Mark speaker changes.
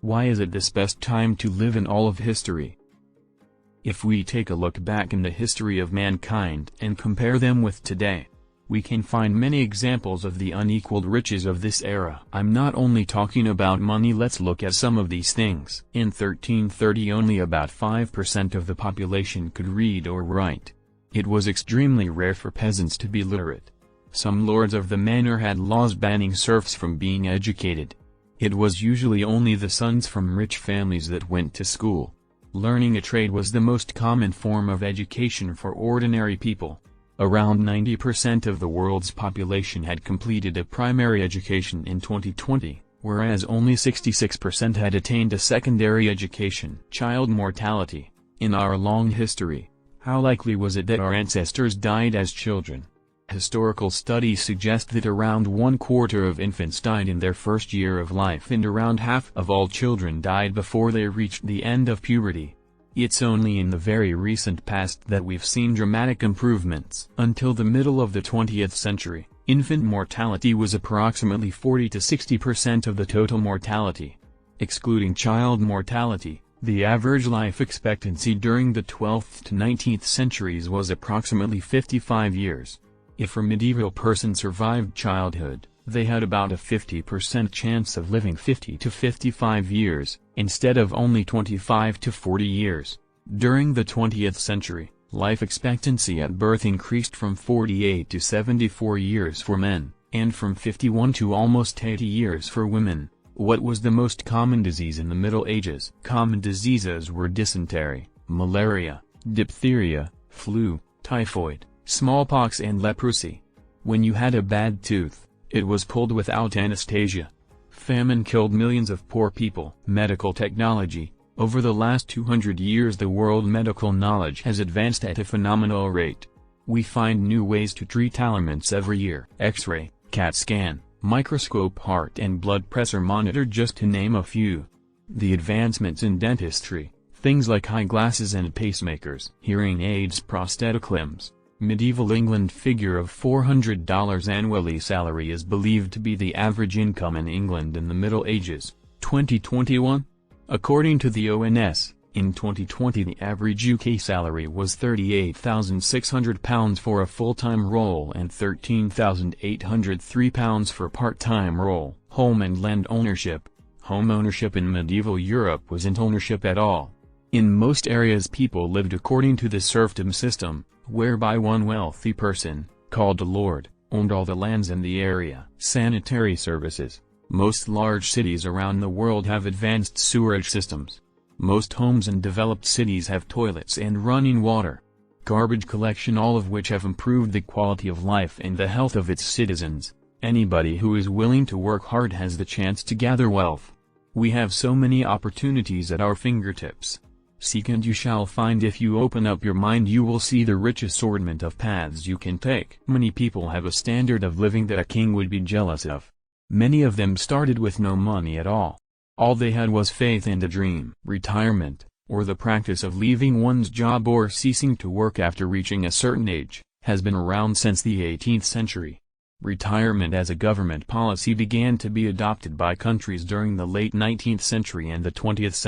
Speaker 1: Why is it this best time to live in all of history? If we take a look back in the history of mankind and compare them with today, we can find many examples of the unequaled riches of this era. I'm not only talking about money. Let's look at some of these things. In 1330 only about 5% of the population could read or write. It was extremely rare for peasants to be literate. Some lords of the manor had laws banning serfs from being educated. It was usually only the sons from rich families that went to school. Learning a trade was the most common form of education for ordinary people. Around 90% of the world's population had completed a primary education in 2020, whereas only 66% had attained a secondary education. Child mortality. In our long history, how likely was it that our ancestors died as children? Historical studies suggest that around 1/4 of infants died in their first year of life and around half of all children died before they reached the end of puberty. It's only in the very recent past that we've seen dramatic improvements. Until the middle of the 20th century, infant mortality was approximately 40 to 60% of the total mortality. Excluding child mortality, the average life expectancy during the 12th to 19th centuries was approximately 55 years. If a medieval person survived childhood, they had about a 50% chance of living 50 to 55 years, instead of only 25 to 40 years. During the 20th century, life expectancy at birth increased from 48 to 74 years for men, and from 51 to almost 80 years for women. What was the most common disease in the Middle Ages? Common diseases were dysentery, malaria, diphtheria, flu, typhoid, smallpox and leprosy. When you had a bad tooth, it was pulled without anesthesia. Famine killed millions of poor people. Medical technology. Over the last 200 years the world medical knowledge has advanced at a phenomenal rate. We find new ways to treat ailments every year. X-ray, CAT scan, microscope, heart and blood pressure monitor, just to name a few. The advancements in dentistry, things like eyeglasses and pacemakers. Hearing aids, prosthetic limbs. Medieval England figure of $400 annually salary is believed to be the average income in England in the Middle Ages. 2021? According to the ONS, in 2020 the average UK salary was £38,600 for a full-time role and £13,803 for part-time role. Home and land ownership. Home ownership in medieval Europe wasn't ownership at all. In most areas people lived according to the serfdom system, whereby one wealthy person, called a lord, owned all the lands in the area. Sanitary services. Most large cities around the world have advanced sewerage systems. Most homes in developed cities have toilets and running water. Garbage collection, all of which have improved the quality of life and the health of its citizens. Anybody who is willing to work hard has the chance to gather wealth. We have so many opportunities at our fingertips. Seek and you shall find. If you open up your mind, you will see the rich assortment of paths you can take. Many people have a standard of living that a king would be jealous of. Many of them started with no money at all. All they had was faith and a dream. Retirement, or the practice of leaving one's job or ceasing to work after reaching a certain age, has been around since the 18th century. Retirement as a government policy began to be adopted by countries during the late 19th century and the 20th century.